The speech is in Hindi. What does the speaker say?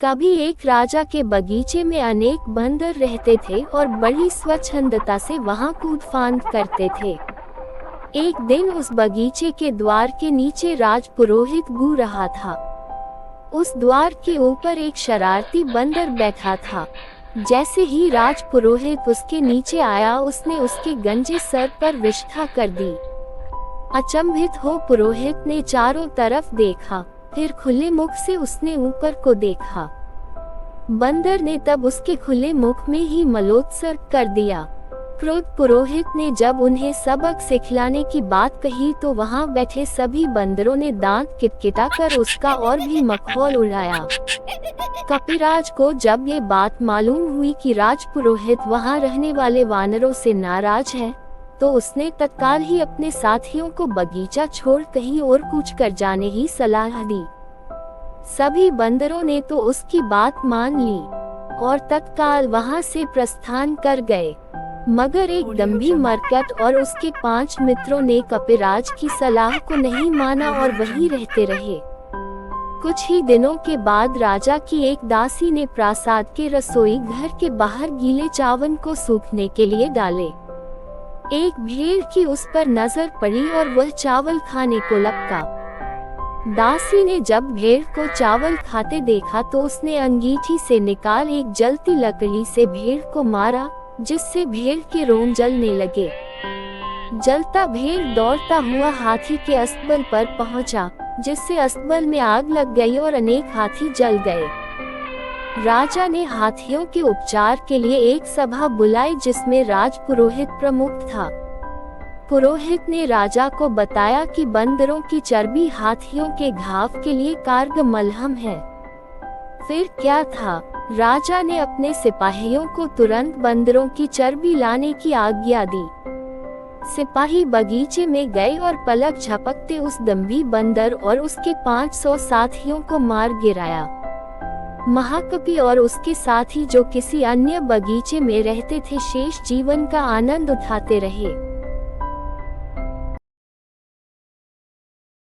कभी एक राजा के बगीचे में अनेक बंदर रहते थे और बड़ी स्वच्छंदता से वहां कूद फांद करते थे। एक दिन उस बगीचे के द्वार के नीचे राजपुरोहित घूम रहा था। उस द्वार के ऊपर एक शरारती बंदर बैठा था। जैसे ही राजपुरोहित उसके नीचे आया, उसने उसके गंजे सर पर विष्ठा कर दी। अचंभित हो पुरोहित ने चारों तरफ देखा, फिर खुले मुख से उसने ऊपर को देखा। बंदर ने तब उसके खुले मुख में ही मलोत्सर्ग कर दिया। क्रोध पुरोहित ने जब उन्हें सबक सिखलाने की बात कही तो वहां बैठे सभी बंदरों ने दांत किटकिटा कर उसका और भी मखौल उड़ाया। कपिराज को जब ये बात मालूम हुई कि राजपुरोहित वहां रहने वाले वानरों से नाराज है, तो उसने तत्काल ही अपने साथियों को बगीचा छोड़ कहीं और कूच कर जाने की सलाह दी। सभी बंदरों ने तो उसकी बात मान ली और तत्काल वहां से प्रस्थान कर गए, मगर एक दंभी मरकट और उसके 5 मित्रों ने कपिराज की सलाह को नहीं माना और वहीं रहते रहे। कुछ ही दिनों के बाद राजा की एक दासी ने प्रासाद के रसोई घर के बाहर गीले चावल को सूखने के लिए डाले। एक भेड़ की उस पर नजर पड़ी और वह चावल खाने को लपका। दासी ने जब भेड़ को चावल खाते देखा तो उसने अंगीठी से निकाल एक जलती लकड़ी से भेड़ को मारा, जिससे भेड़ के रोम जलने लगे। जलता भेड़ दौड़ता हुआ हाथी के अस्तबल पर पहुंचा, जिससे अस्तबल में आग लग गई और अनेक हाथी जल गए। राजा ने हाथियों के उपचार के लिए एक सभा बुलाई, जिसमें राजपुरोहित प्रमुख था। पुरोहित ने राजा को बताया कि बंदरों की चर्बी हाथियों के घाव के लिए कारगर मलहम है। फिर क्या था, राजा ने अपने सिपाहियों को तुरंत बंदरों की चर्बी लाने की आज्ञा दी। सिपाही बगीचे में गए और पलक झपकते उस दंभी बंदर और उसके 500 साथियों को मार गिराया। महाकपि और उसके साथी जो किसी अन्य बगीचे में रहते थे, शेष जीवन का आनंद उठाते रहे।